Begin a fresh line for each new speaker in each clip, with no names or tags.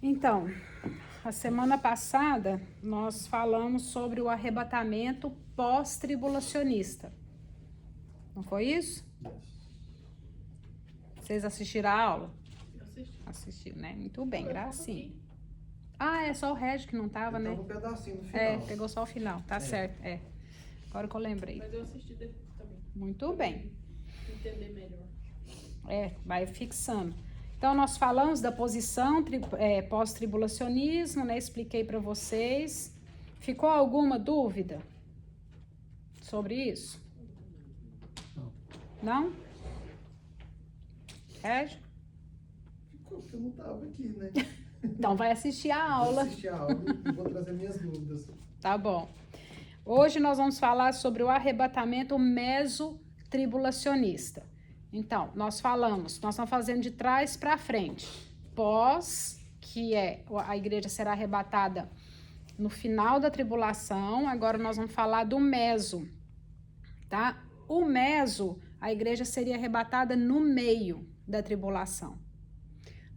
Então, a semana passada nós falamos sobre o arrebatamento pós-tribulacionista. Não foi isso? Vocês assistiram a aula?
Eu assisti.
Assistiu, né? Muito bem, gracinha. Ah, é só o Régio que não tava, né?
Um pedacinho no final.
É, pegou só o final, tá certo, é. Agora que eu lembrei.
Mas eu assisti depois também.
Muito bem.
Entender melhor.
É, vai fixando. Então, nós falamos da posição pós-tribulacionismo, né? Expliquei para vocês. Ficou alguma dúvida sobre isso? Não? Régio?
Ficou, porque eu não tava aqui, né?
Então, vai assistir a aula.
Vou assistir a aula e vou trazer minhas dúvidas.
Tá bom. Hoje nós vamos falar sobre o arrebatamento mesotribulacionista. Então, nós estamos fazendo de trás para frente. Pós, que é a igreja será arrebatada no final da tribulação. Agora nós vamos falar do meso, tá? O meso, a igreja seria arrebatada no meio da tribulação.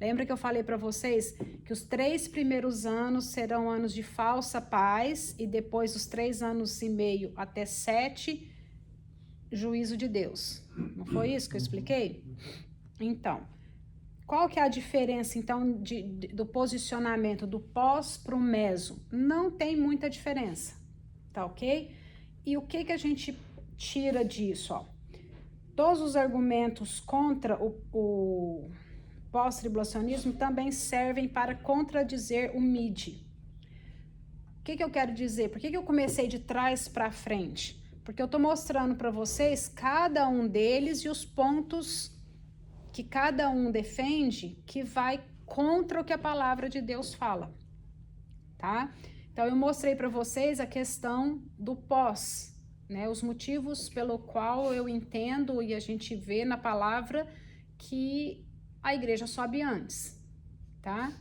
Lembra que eu falei para vocês que os 3 primeiros anos serão anos de falsa paz e depois os 3 anos e meio até 7, juízo de Deus. Não foi isso que eu expliquei? Então, qual que é a diferença, então, do posicionamento do pós para o meso? Não tem muita diferença, tá ok? E o que a gente tira disso, ó? Todos os argumentos contra o pós-tribulacionismo também servem para contradizer o MID. O que eu quero dizer? Por que eu comecei de trás para frente? Porque eu estou mostrando para vocês cada um deles e os pontos que cada um defende que vai contra o que a palavra de Deus fala, tá? Então, eu mostrei para vocês a questão do pós, né? Os motivos pelo qual eu entendo e a gente vê na palavra que a igreja sobe antes, tá?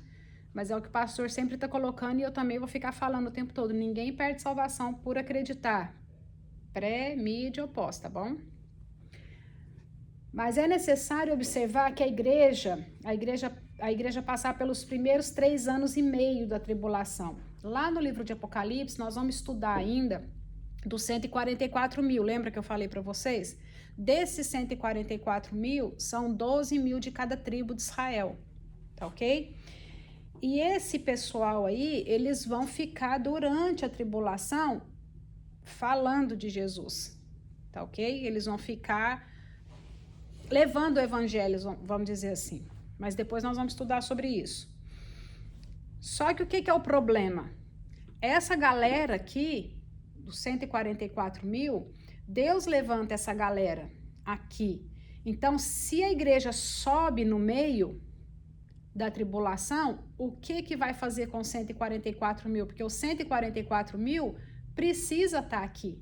Mas é o que o pastor sempre está colocando e eu também vou ficar falando o tempo todo. Ninguém perde salvação por acreditar. Pré, mídia ou pós, tá bom? Mas é necessário observar que a igreja passar pelos primeiros 3 anos e meio da tribulação. Lá no livro de Apocalipse, nós vamos estudar ainda dos 144 mil. Lembra que eu falei para vocês? Desses 144 mil, são 12 mil de cada tribo de Israel, tá ok? E esse pessoal aí, eles vão ficar durante a tribulação falando de Jesus, tá ok? Eles vão ficar levando o evangelho, vamos dizer assim. Mas depois nós vamos estudar sobre isso. Só que o que é o problema? Essa galera aqui, dos 144 mil, Deus levanta essa galera aqui. Então, se a igreja sobe no meio da tribulação, o que vai fazer com 144 mil? Porque os 144 mil precisa estar aqui.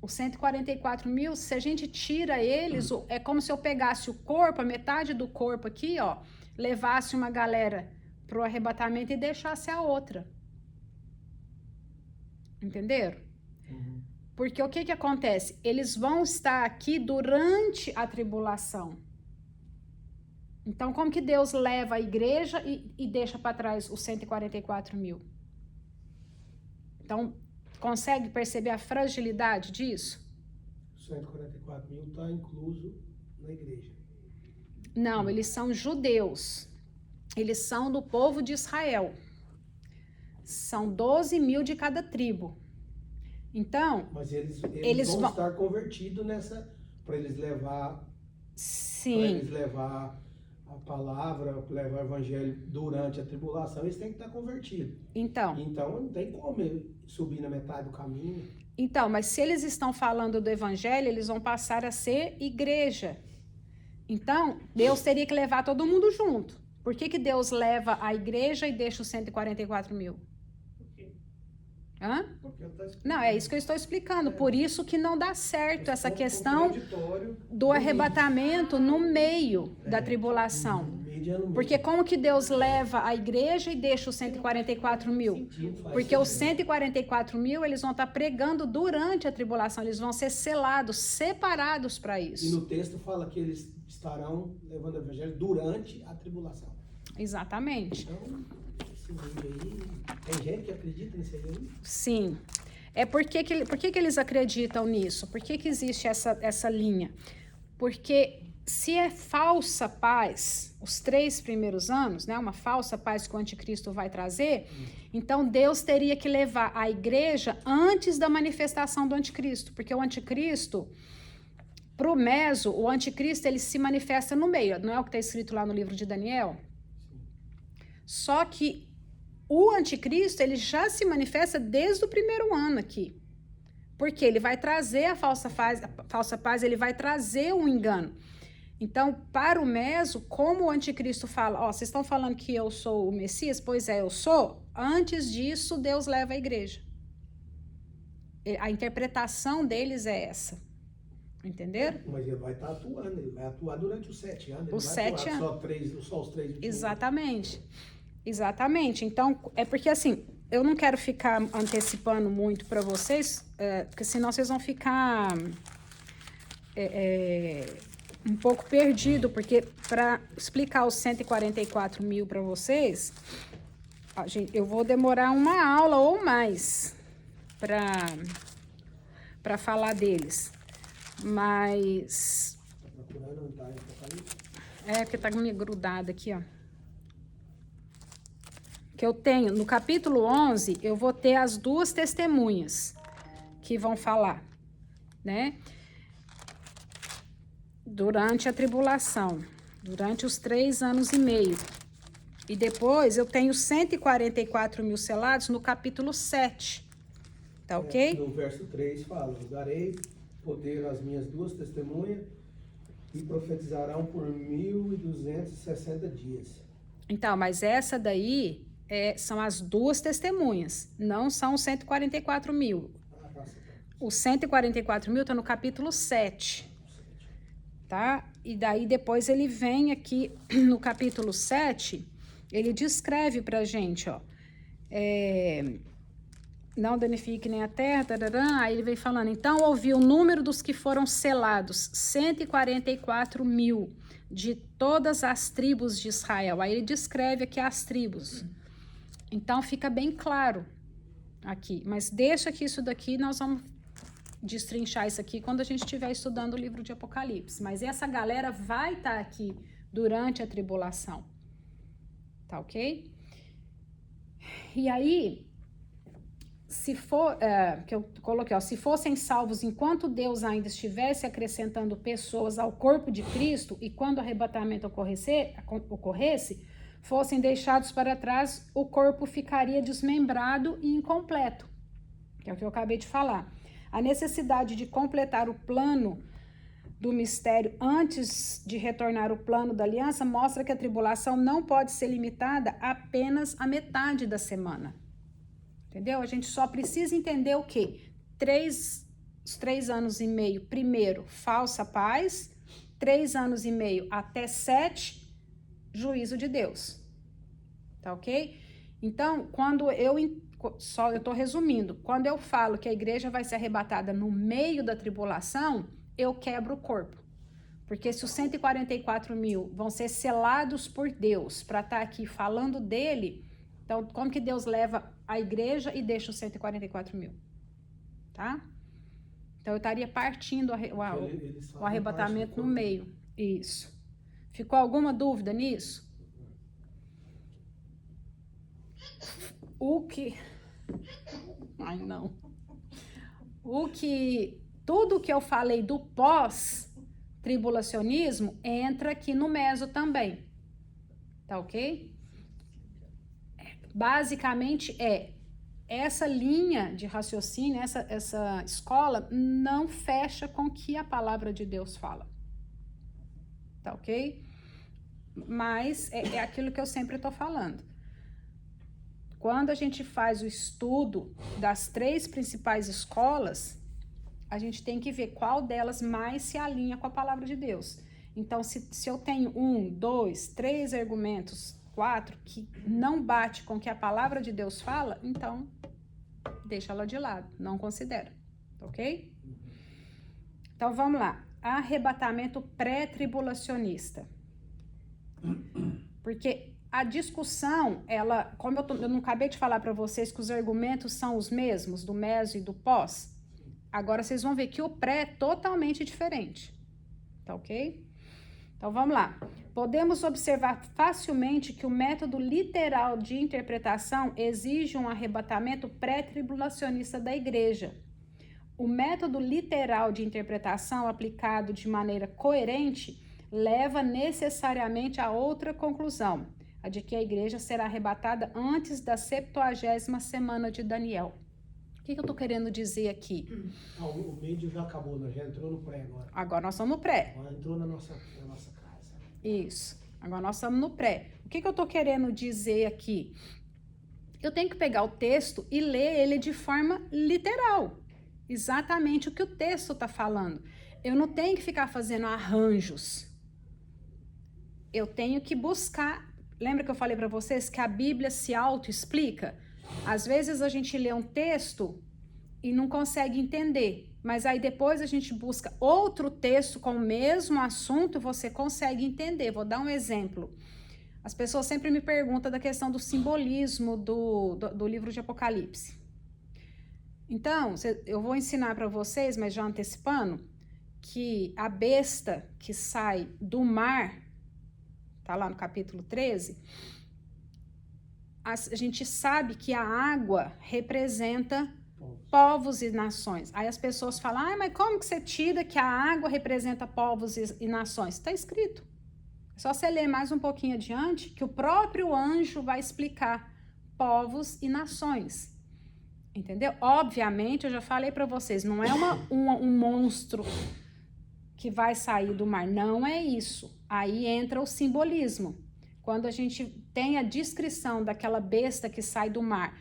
Os 144 mil, se a gente tira eles, é como se eu pegasse o corpo, a metade do corpo aqui, ó, levasse uma galera pro arrebatamento e deixasse a outra. Entenderam?
Uhum.
Porque o que acontece? Eles vão estar aqui durante a tribulação. Então, como que Deus leva a igreja e deixa para trás os 144 mil? Então, consegue perceber a fragilidade disso?
144 mil está incluso na igreja.
Não, eles são judeus. Eles são do povo de Israel. São 12 mil de cada tribo. Então,
mas eles vão estar convertidos nessa, para eles levar,
sim,
para eles levar a palavra, levar o evangelho durante a tribulação, eles têm que estar convertidos. Então não tem como subir na metade do caminho.
Então, mas se eles estão falando do evangelho, eles vão passar a ser igreja. Então, Deus teria que levar todo mundo junto. Por que Deus leva a igreja e deixa os 144 mil? Hã? Não, é isso que eu estou explicando. Por isso que não dá certo essa questão do arrebatamento no meio da tribulação. Porque como que Deus leva a igreja e deixa os 144 mil? Porque os 144 mil, eles vão estar pregando durante a tribulação. Eles vão ser selados, separados para isso.
E no texto fala que eles estarão levando o evangelho durante a tribulação.
Exatamente.
Então, esse vídeo aí, tem gente que acredita nisso aí?
Sim. Por que eles acreditam nisso? Por que existe essa linha? Porque se é falsa paz, os 3 primeiros anos, né, uma falsa paz que o anticristo vai trazer, então Deus teria que levar a igreja antes da manifestação do anticristo, porque o anticristo, pro meso, o anticristo ele se manifesta no meio, não é o que está escrito lá no livro de Daniel? Só que o anticristo ele já se manifesta desde o primeiro ano aqui, porque ele vai trazer a falsa paz, ele vai trazer um engano. Então, para o meso, como o anticristo fala, vocês estão falando que eu sou o Messias? Pois é, eu sou. Antes disso, Deus leva a igreja. A interpretação deles é essa. Entenderam?
Mas ele vai estar atuando, ele vai atuar durante os 7 anos.
Os 7 anos.
Só os 3.
Exatamente. Exatamente. Então, é porque assim, eu não quero ficar antecipando muito para vocês, porque senão vocês vão ficar um pouco perdido, porque para explicar os 144 mil para vocês, eu vou demorar uma aula ou mais para falar deles. Mas... porque tá me grudado aqui, ó. Que eu tenho, no capítulo 11, eu vou ter as 2 testemunhas que vão falar, né? Durante a tribulação, durante os 3 anos e meio. E depois eu tenho 144 mil selados no capítulo 7. Tá ok?
No verso 3 fala, darei poder às minhas 2 testemunhas e profetizarão por 1.260 dias.
Então, mas essa daí são as 2 testemunhas, não são os 144 mil. Os 144 mil tá no capítulo 7. Tá? E daí depois ele vem aqui no capítulo 7, ele descreve pra gente, ó, não danifique nem a terra, tarará, aí ele vem falando, então ouvi o número dos que foram selados, 144 mil, de todas as tribos de Israel. Aí ele descreve aqui as tribos. Então fica bem claro aqui, mas deixa que isso daqui nós vamos destrinchar isso aqui quando a gente estiver estudando o livro de Apocalipse. Mas essa galera vai estar aqui durante a tribulação. Tá ok? E aí, se for, que eu coloquei, se fossem salvos enquanto Deus ainda estivesse acrescentando pessoas ao corpo de Cristo e quando o arrebatamento ocorresse, fossem deixados para trás, o corpo ficaria desmembrado e incompleto. Que é o que eu acabei de falar. A necessidade de completar o plano do mistério antes de retornar o plano da aliança mostra que a tribulação não pode ser limitada apenas à metade da semana. Entendeu? A gente só precisa entender o quê? Os 3 anos e meio, primeiro, falsa paz, 3 anos e meio até 7, juízo de Deus. Tá ok? Então, quando eu estou resumindo, quando eu falo que a igreja vai ser arrebatada no meio da tribulação, eu quebro o corpo. Porque se os 144 mil vão ser selados por Deus para estar aqui falando dele, então como que Deus leva a igreja e deixa os 144 mil? Tá? Então eu estaria partindo o arrebatamento no meio. Isso. Ficou alguma dúvida nisso? Ai, não. Tudo que eu falei do pós-tribulacionismo entra aqui no meso também. Tá ok? Basicamente essa linha de raciocínio, essa escola não fecha com o que a palavra de Deus fala. Tá ok? Mas é aquilo que eu sempre tô falando. Quando a gente faz o estudo das 3 principais escolas, a gente tem que ver qual delas mais se alinha com a palavra de Deus. Então, se eu tenho 1, 2, 3 argumentos, 4, que não bate com o que a palavra de Deus fala, então, deixa ela de lado, não considera, ok? Então, vamos lá. Arrebatamento pré-tribulacionista. Porque a discussão, como eu não acabei de falar para vocês que os argumentos são os mesmos, do meso e do pós, agora vocês vão ver que o pré é totalmente diferente. Tá ok? Então, vamos lá. Podemos observar facilmente que o método literal de interpretação exige um arrebatamento pré-tribulacionista da igreja. O método literal de interpretação aplicado de maneira coerente leva necessariamente a outra conclusão, a de que a igreja será arrebatada antes da 70ª semana de Daniel. O que eu estou querendo dizer aqui?
O mídio já acabou, nós já entrou no pré agora.
Agora nós estamos no pré.
Agora entrou na nossa casa.
Isso. Agora nós estamos no pré. O que eu estou querendo dizer aqui? Eu tenho que pegar o texto e ler ele de forma literal. Exatamente o que o texto está falando. Eu não tenho que ficar fazendo arranjos. Eu tenho que buscar. Lembra que eu falei para vocês que a Bíblia se auto-explica? Às vezes a gente lê um texto e não consegue entender, mas aí depois a gente busca outro texto com o mesmo assunto e você consegue entender. Vou dar um exemplo. As pessoas sempre me perguntam da questão do simbolismo do livro de Apocalipse. Então, eu vou ensinar para vocês, mas já antecipando, que a besta que sai do mar, tá lá no capítulo 13, a gente sabe que a água representa povos e nações. Aí as pessoas falam, mas como que você tira que a água representa povos e nações? Está escrito. É só você ler mais um pouquinho adiante, que o próprio anjo vai explicar povos e nações. Entendeu? Obviamente, eu já falei para vocês, não é um monstro que vai sair do mar, não é isso. Aí entra o simbolismo. Quando a gente tem a descrição daquela besta que sai do mar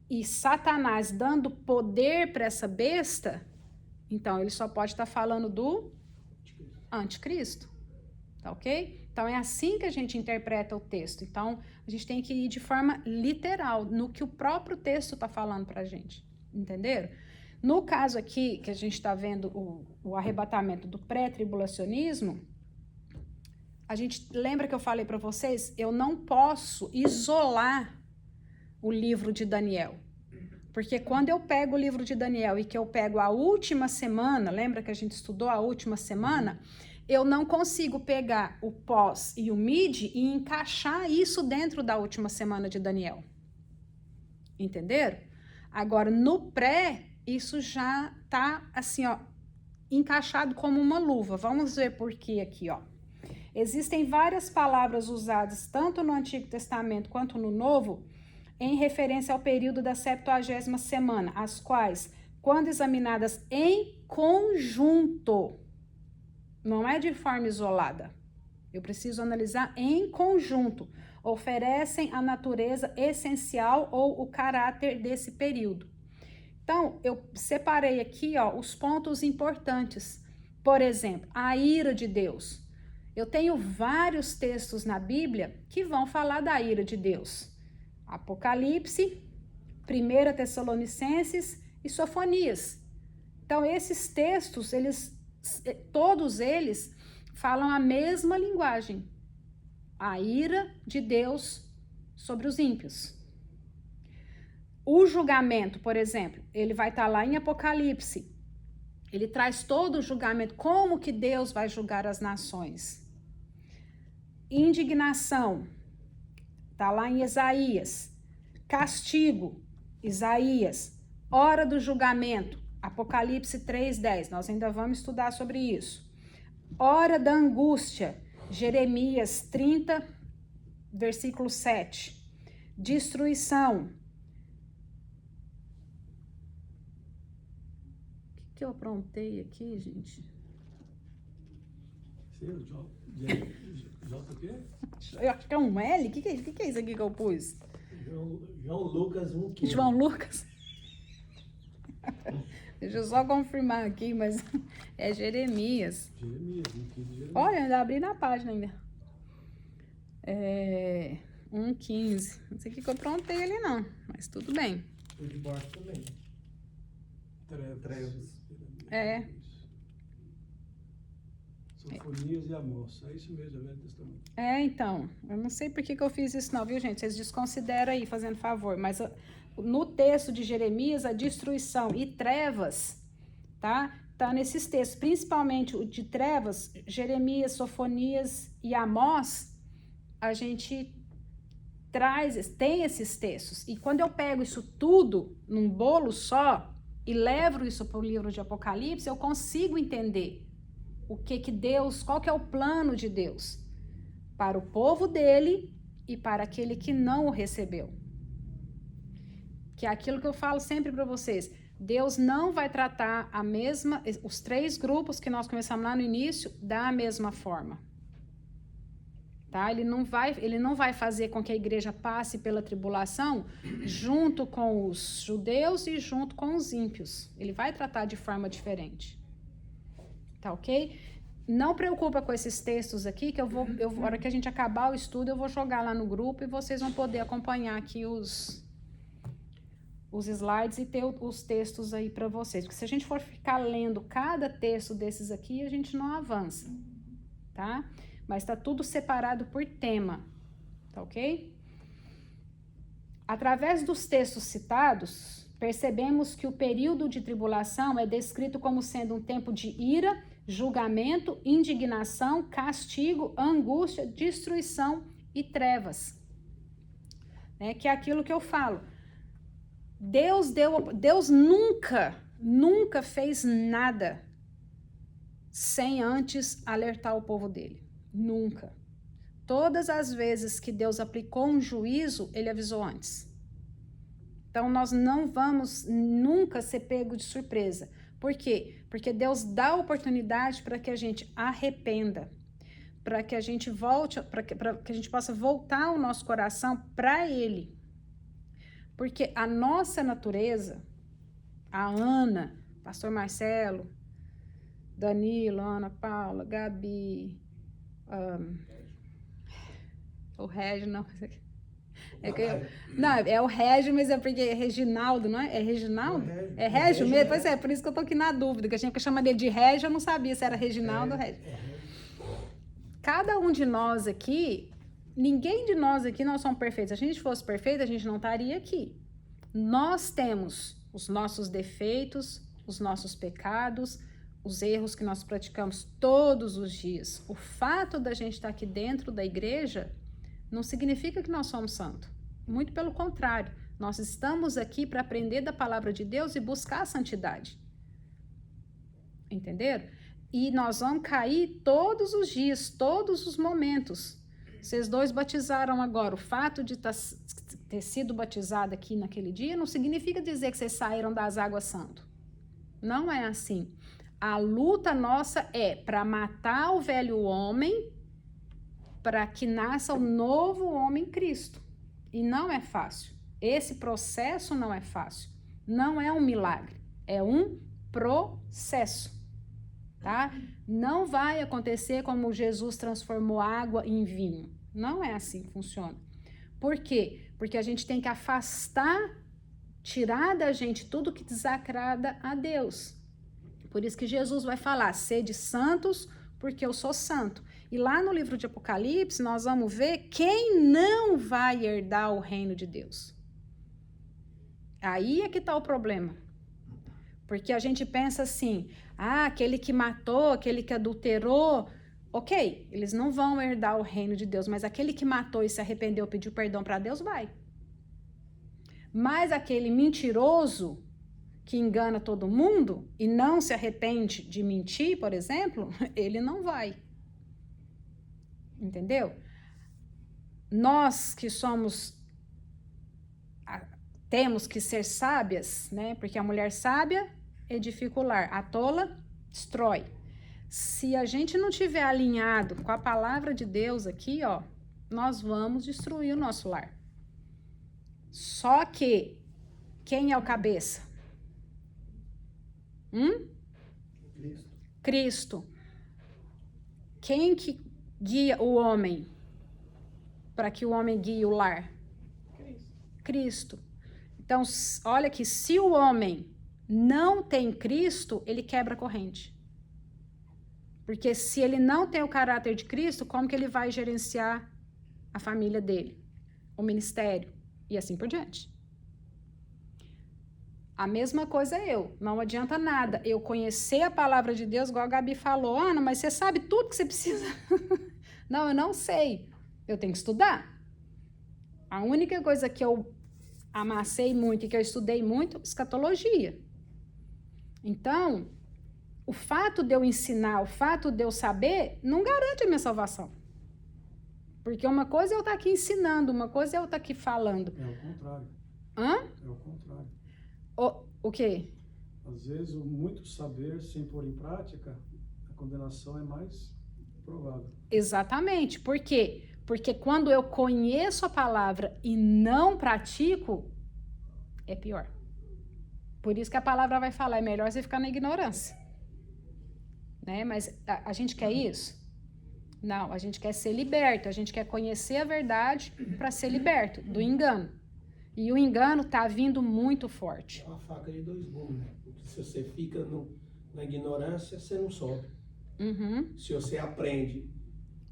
e Satanás dando poder para essa besta, então ele só pode estar falando do anticristo, tá ok? Então é assim que a gente interpreta o texto. Então a gente tem que ir de forma literal, no que o próprio texto está falando para a gente, entenderam? No caso aqui, que a gente está vendo o arrebatamento do pré-tribulacionismo, a gente lembra que eu falei para vocês, eu não posso isolar o livro de Daniel. Porque quando eu pego o livro de Daniel e que eu pego a última semana, lembra que a gente estudou a última semana? Eu não consigo pegar o pós e o mid e encaixar isso dentro da última semana de Daniel. Entenderam? Agora, no pré, isso já tá assim, ó, encaixado como uma luva. Vamos ver por que aqui, ó. Existem várias palavras usadas tanto no Antigo Testamento quanto no Novo em referência ao período da 70ª semana, as quais, quando examinadas em conjunto, não é de forma isolada, eu preciso analisar em conjunto, oferecem a natureza essencial ou o caráter desse período. Então, eu separei aqui, ó, os pontos importantes. Por exemplo, a ira de Deus. Eu tenho vários textos na Bíblia que vão falar da ira de Deus. Apocalipse, 1 Tessalonicenses e Sofonias. Então, esses textos, todos eles falam a mesma linguagem. A ira de Deus sobre os ímpios. O julgamento, por exemplo, ele vai estar lá em Apocalipse. Ele traz todo o julgamento, como que Deus vai julgar as nações. Indignação, está lá em Isaías. Castigo, Isaías. Hora do julgamento, Apocalipse 3:10. Nós ainda vamos estudar sobre isso. Hora da angústia, Jeremias 30, versículo 7. Destruição. O que eu aprontei aqui, gente?
J o quê?
Eu acho que é um L? O que é isso aqui que eu pus?
João Lucas 1,15.
João Lucas? Deixa eu só confirmar aqui, mas é Jeremias.
Jeremias, 1,15 Jeremias.
Olha, ainda abri na página ainda. 1,15. Não sei o que eu aprontei ali não, mas tudo bem.
O de baixo também. Trevos. Sofonias e Amós. É isso mesmo, é o Velho Testamento.
Então, eu não sei por que eu fiz isso não, viu, gente? Vocês desconsideram aí, fazendo favor. Mas no texto de Jeremias, a destruição e trevas, tá? Tá nesses textos, principalmente o de trevas, Jeremias, Sofonias e Amós, a gente tem esses textos. E quando eu pego isso tudo num bolo só e levo isso para o livro de Apocalipse, eu consigo entender qual que é o plano de Deus para o povo dele e para aquele que não o recebeu. Que é aquilo que eu falo sempre para vocês. Deus não vai tratar os 3 grupos que nós começamos lá no início da mesma forma. Tá? Ele não vai fazer com que a igreja passe pela tribulação junto com os judeus e junto com os ímpios. Ele vai tratar de forma diferente. Tá ok? Não preocupa com esses textos aqui, que na hora que a gente acabar o estudo, eu vou jogar lá no grupo e vocês vão poder acompanhar aqui os slides e ter os textos aí para vocês. Porque se a gente for ficar lendo cada texto desses aqui, a gente não avança, tá? Mas tá tudo separado por tema, tá ok? Através dos textos citados, percebemos que o período de tribulação é descrito como sendo um tempo de ira, julgamento, indignação, castigo, angústia, destruição e trevas. Né? Que é aquilo que eu falo. Deus nunca fez nada sem antes alertar o povo dele. Nunca. Todas as vezes que Deus aplicou um juízo, ele avisou antes. Então, nós não vamos nunca ser pego de surpresa. Por quê? Porque Deus dá oportunidade para que a gente arrependa, para que a gente volte, para que a gente possa voltar o nosso coração para Ele. Porque a nossa natureza, a Ana, Pastor Marcelo, Danilo, Ana Paula, Gabi, o Régio, não. Não, é o Régio, mas é porque é Reginaldo, não é? É Reginaldo? É Régio mesmo? Pois é, por isso que eu tô aqui na dúvida, que a gente chamaria de Régio, eu não sabia se era Reginaldo ou Régio. Cada um de nós aqui, ninguém de nós aqui, nós somos perfeitos. Se a gente fosse perfeito, a gente não estaria aqui. Nós temos os nossos defeitos, os nossos pecados, os erros que nós praticamos todos os dias. O fato da gente estar aqui dentro da igreja não significa que nós somos santos. Muito pelo contrário, nós estamos aqui para aprender da palavra de Deus e buscar a santidade. Entenderam? E nós vamos cair todos os dias, todos os momentos. Vocês 2 batizaram agora. O fato de ter sido batizado aqui naquele dia não significa dizer que vocês saíram das águas santas. Não é assim. A luta nossa é para matar o velho homem, para que nasça o novo homem Cristo. E não é fácil. Esse processo não é fácil. Não é um milagre. É um processo. Tá? Não vai acontecer como Jesus transformou água em vinho. Não é assim que funciona. Por quê? Porque a gente tem que afastar, tirar da gente tudo que desagrada a Deus. Por isso que Jesus vai falar, sede santos, porque eu sou santo. E lá no livro de Apocalipse, nós vamos ver quem não vai herdar o reino de Deus. Aí é que está o problema. Porque a gente pensa assim, aquele que matou, aquele que adulterou, ok, eles não vão herdar o reino de Deus, mas aquele que matou e se arrependeu, pediu perdão para Deus, vai. Mas aquele mentiroso que engana todo mundo e não se arrepende de mentir, por exemplo, ele não vai. Entendeu? Nós que temos que ser sábias, né? Porque a mulher sábia edifica o lar, a tola destrói. Se a gente não tiver alinhado com a palavra de Deus aqui, ó, nós vamos destruir o nosso lar. Só que quem é o cabeça? Cristo. Quem que guia o homem para que o homem guie o lar? Cristo. Então, olha que se o homem não tem Cristo, ele quebra a corrente. Porque se ele não tem o caráter de Cristo, como que ele vai gerenciar a família dele, o ministério e assim por diante? A mesma coisa eu. Não adianta nada eu conhecer a palavra de Deus, igual a Gabi falou. Ana, mas você sabe tudo que você precisa? Não, eu não sei. Eu tenho que estudar. A única coisa que eu amassei muito e que eu estudei muito, escatologia. Então, o fato de eu ensinar, o fato de eu saber, não garante a minha salvação. Porque uma coisa é eu estar aqui ensinando, uma coisa é eu estar aqui falando.
É o contrário.
Hã?
É o contrário.
O quê?
Às vezes, o muito saber sem pôr em prática, a condenação é mais provável.
Exatamente. Por quê? Porque quando eu conheço a palavra e não pratico, é pior. Por isso que a palavra vai falar, é melhor você ficar na ignorância. Né? Mas a gente quer isso? Não, a gente quer ser liberto, a gente quer conhecer a verdade para ser liberto do engano. E o engano está vindo muito forte.
É uma faca de dois gumes, né? Porque se você fica na ignorância, você não sobe.
Uhum.
Se você aprende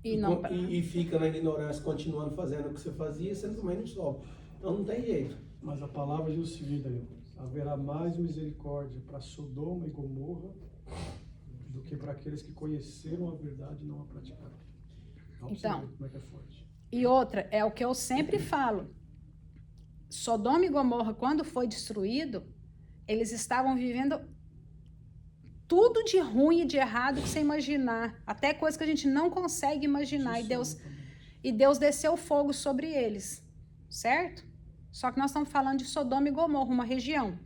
e
fica na ignorância, continuando fazendo o que você fazia, você também não sobe. Então não tem jeito.
Mas a palavra diz o seguinte, aí, haverá mais misericórdia para Sodoma e Gomorra do que para aqueles que conheceram a verdade e não a praticaram.
Então,
como é que é forte.
E outra, é o que eu sempre falo. Sodoma e Gomorra, quando foi destruído, eles estavam vivendo tudo de ruim e de errado que você imaginar. Até coisa que a gente não consegue imaginar. E Deus desceu fogo sobre eles. Certo? Só que nós estamos falando de Sodoma e Gomorra, uma região.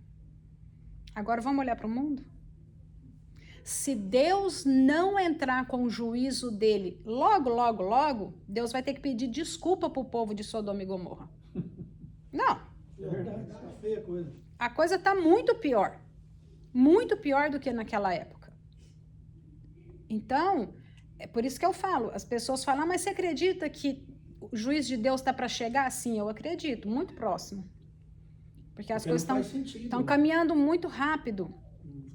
Agora vamos olhar para o mundo? Se Deus não entrar com o juízo dele logo, Deus vai ter que pedir desculpa para o povo de Sodoma e Gomorra. Não.
É verdade, é uma feia coisa.
A coisa está muito pior. Muito pior do que naquela época. Então, é por isso que eu falo. As pessoas falam, mas você acredita que o juízo de Deus está para chegar? Sim, eu acredito. Muito próximo. Porque as coisas estão caminhando muito rápido.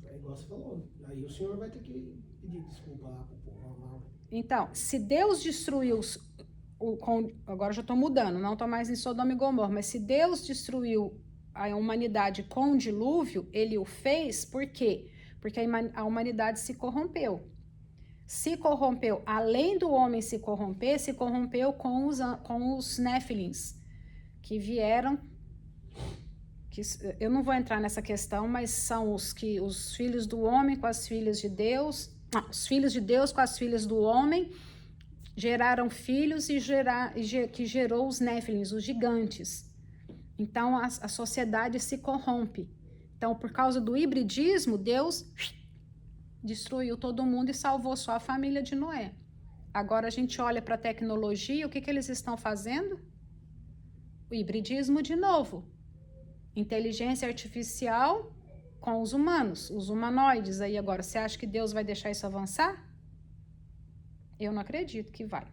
É igual você falou. Aí o senhor vai ter que pedir desculpa lá para o povo.
Então, se Deus destruiu... Agora já estou mudando, não estou mais em Sodoma e Gomorra, mas se Deus destruiu a humanidade com o dilúvio, ele o fez por quê? Porque a humanidade se corrompeu. Se corrompeu, além do homem se corrompeu com os Néfilins, que vieram, eu não vou entrar nessa questão, mas são os filhos do homem com as filhas de Deus, os filhos de Deus com as filhas do homem, geraram filhos que gerou os Néfilins, os gigantes. Então, a sociedade se corrompe. Então, por causa do hibridismo, Deus destruiu todo mundo e salvou só a família de Noé. Agora, a gente olha para a tecnologia, o que eles estão fazendo? O hibridismo de novo. Inteligência artificial com os humanos, os humanoides. Aí agora, você acha que Deus vai deixar isso avançar? Eu não acredito que vai.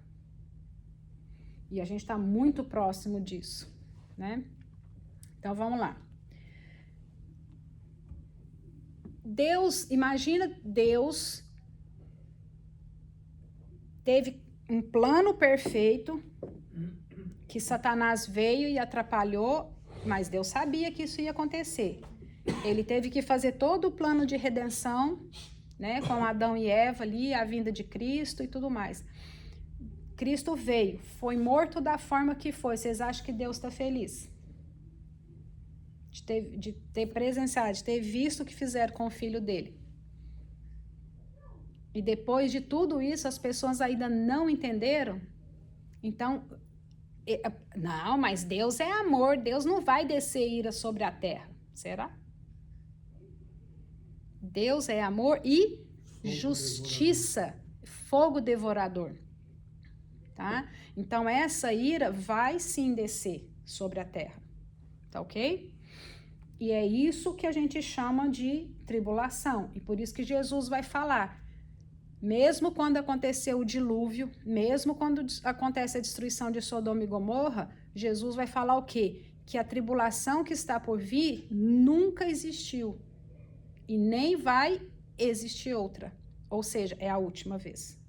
E a gente está muito próximo disso, né? Então, vamos lá. Imagina Deus teve um plano perfeito que Satanás veio e atrapalhou, mas Deus sabia que isso ia acontecer. Ele teve que fazer todo o plano de redenção, né, com Adão e Eva ali, a vinda de Cristo e tudo mais. Cristo veio, foi morto da forma que foi. Vocês acham que Deus está feliz? De ter presenciado, de ter visto o que fizeram com o filho dele. E depois de tudo isso, as pessoas ainda não entenderam. Então, não, mas Deus é amor, Deus não vai descer ira sobre a terra. Será? Deus é amor e justiça, fogo devorador. Tá? Então, essa ira vai sim descer sobre a terra. Tá ok? E é isso que a gente chama de tribulação. E por isso que Jesus vai falar, mesmo quando aconteceu o dilúvio, mesmo quando acontece a destruição de Sodoma e Gomorra, Jesus vai falar o quê? Que a tribulação que está por vir nunca existiu. E nem vai existir outra. Ou seja, é a última vez.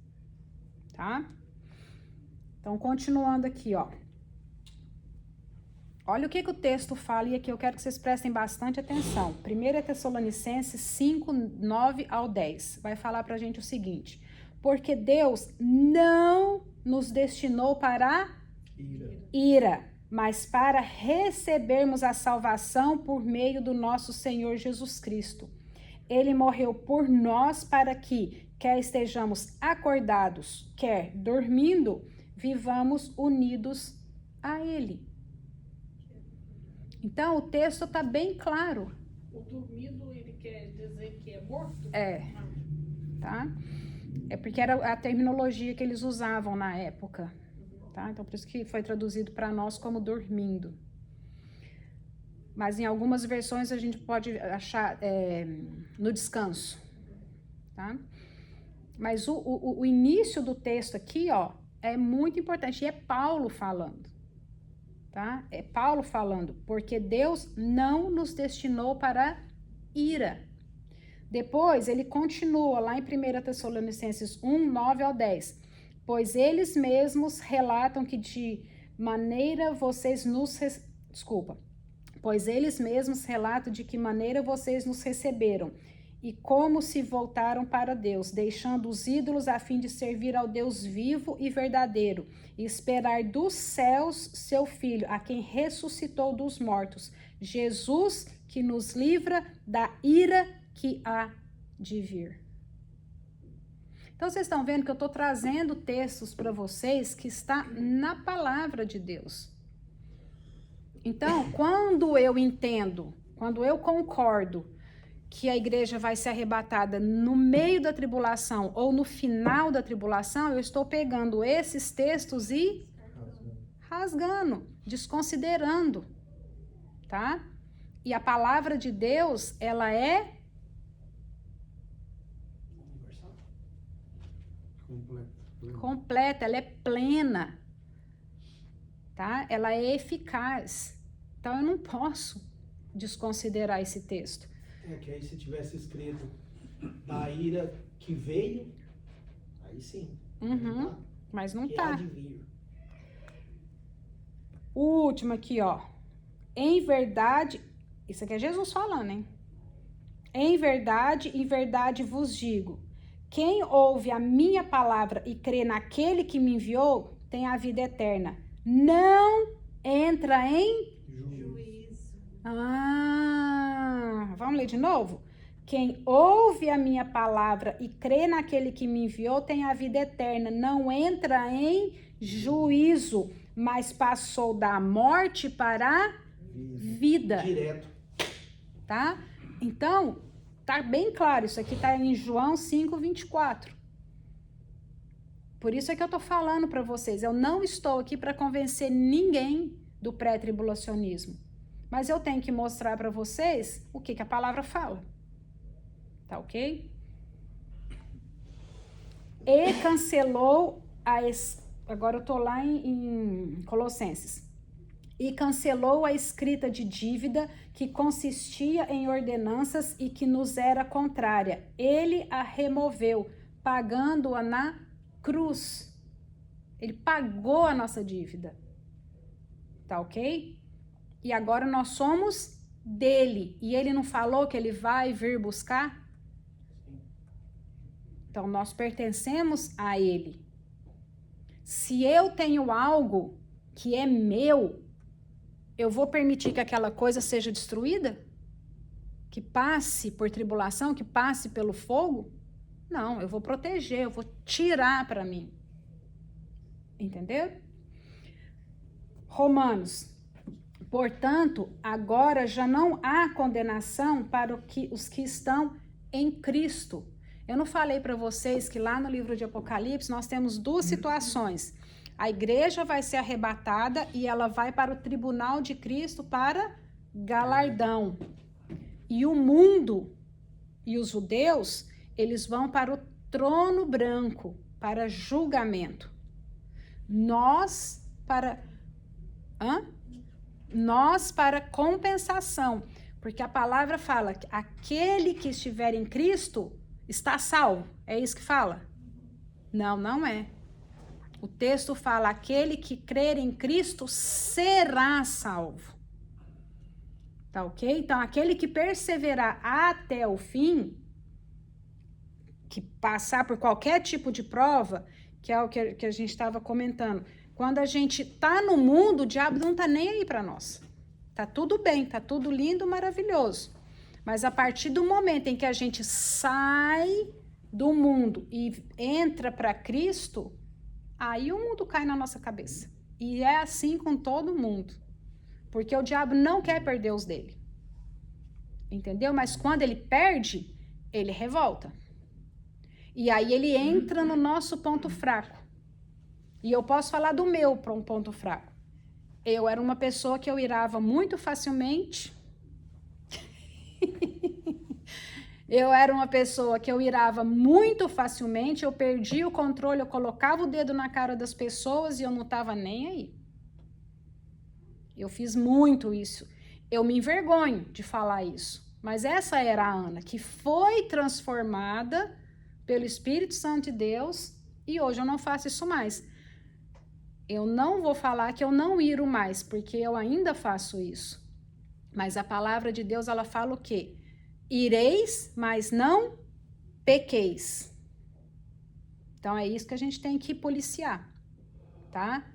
Tá? Então, continuando aqui, ó. Olha o que o texto fala, e aqui eu quero que vocês prestem bastante atenção. 1 Tessalonicenses 5, 9 ao 10. Vai falar pra gente o seguinte: porque Deus não nos destinou para ira, mas para recebermos a salvação por meio do nosso Senhor Jesus Cristo. Ele morreu por nós para que, quer estejamos acordados, quer dormindo, vivamos unidos a Ele. Então, o texto está bem claro.
O dormido, ele quer dizer que é morto?
É, tá? É porque era a terminologia que eles usavam na época, tá? Então, por isso que foi traduzido para nós como dormindo. Mas em algumas versões a gente pode achar no descanso, tá? Mas o início do texto aqui, ó, é muito importante, e é Paulo falando. Tá? É Paulo falando, porque Deus não nos destinou para ira. Depois, ele continua lá em 1 Tessalonicenses 1, 9 ao 10. Pois eles mesmos relatam que de maneira vocês nos... Pois eles mesmos relatam de que maneira vocês nos receberam e como se voltaram para Deus, deixando os ídolos a fim de servir ao Deus vivo e verdadeiro, e esperar dos céus seu Filho, a quem ressuscitou dos mortos, Jesus, que nos livra da ira que há de vir. Então, vocês estão vendo que eu estou trazendo textos para vocês que está na palavra de Deus. Então, quando eu entendo, quando eu concordo que a igreja vai ser arrebatada no meio da tribulação ou no final da tribulação, eu estou pegando esses textos e rasgando, desconsiderando, tá? E a palavra de Deus, ela é completa, ela é plena, tá? Ela é eficaz. Então, eu não posso desconsiderar esse texto.
É que aí se tivesse escrito da ira que veio, aí sim.
Uhum, mas não tá.
Há de vir.
O último aqui, ó. Em verdade, isso aqui é Jesus falando, hein? Em verdade vos digo, quem ouve a minha palavra e crê naquele que me enviou, tem a vida eterna. Não entra em
Juízo.
Vamos ler de novo? Quem ouve a minha palavra e crê naquele que me enviou tem a vida eterna. Não entra em juízo, mas passou da morte para a vida.
Direto.
Tá? Então, tá bem claro. Isso aqui tá em João 5, 24. Por isso é que eu tô falando para vocês. Eu não estou aqui para convencer ninguém do pré-tribulacionismo. Mas eu tenho que mostrar para vocês o que a palavra fala. Tá ok? E cancelou agora eu tô lá em Colossenses. E cancelou a escrita de dívida que consistia em ordenanças e que nos era contrária. Ele a removeu, pagando-a na cruz. Ele pagou a nossa dívida. Tá ok? E agora nós somos dele. E ele não falou que ele vai vir buscar? Então, nós pertencemos a ele. Se eu tenho algo que é meu, eu vou permitir que aquela coisa seja destruída? Que passe por tribulação, que passe pelo fogo? Não, eu vou proteger, eu vou tirar para mim. Entendeu? Romanos. Portanto, agora já não há condenação para os que estão em Cristo. Eu não falei para vocês que lá no livro de Apocalipse nós temos duas situações. A igreja vai ser arrebatada e ela vai para o tribunal de Cristo para galardão. E o mundo e os judeus, eles vão para o trono branco, para julgamento. Nós para compensação, porque a palavra fala que aquele que estiver em Cristo está salvo. É isso que fala? Não, não é. O texto fala, aquele que crer em Cristo será salvo. Tá ok? Então, aquele que perseverar até o fim, que passar por qualquer tipo de prova, que é o que a gente estava comentando. Quando a gente tá no mundo, o diabo não tá nem aí para nós. Tá tudo bem, tá tudo lindo, maravilhoso. Mas a partir do momento em que a gente sai do mundo e entra para Cristo, aí o mundo cai na nossa cabeça. E é assim com todo mundo. Porque o diabo não quer perder os dele. Entendeu? Mas quando ele perde, ele revolta. E aí ele entra no nosso ponto fraco. E eu posso falar do meu para um ponto fraco. Eu era uma pessoa que eu irava muito facilmente. Eu era uma pessoa que eu irava muito facilmente, eu perdia o controle, eu colocava o dedo na cara das pessoas e eu não estava nem aí. Eu fiz muito isso. Eu me envergonho de falar isso. Mas essa era a Ana, que foi transformada pelo Espírito Santo de Deus e hoje eu não faço isso mais. Eu não vou falar que eu não iro mais, porque eu ainda faço isso. Mas a palavra de Deus, ela fala o quê? Ireis, mas não pequeis. Então, é isso que a gente tem que policiar, tá?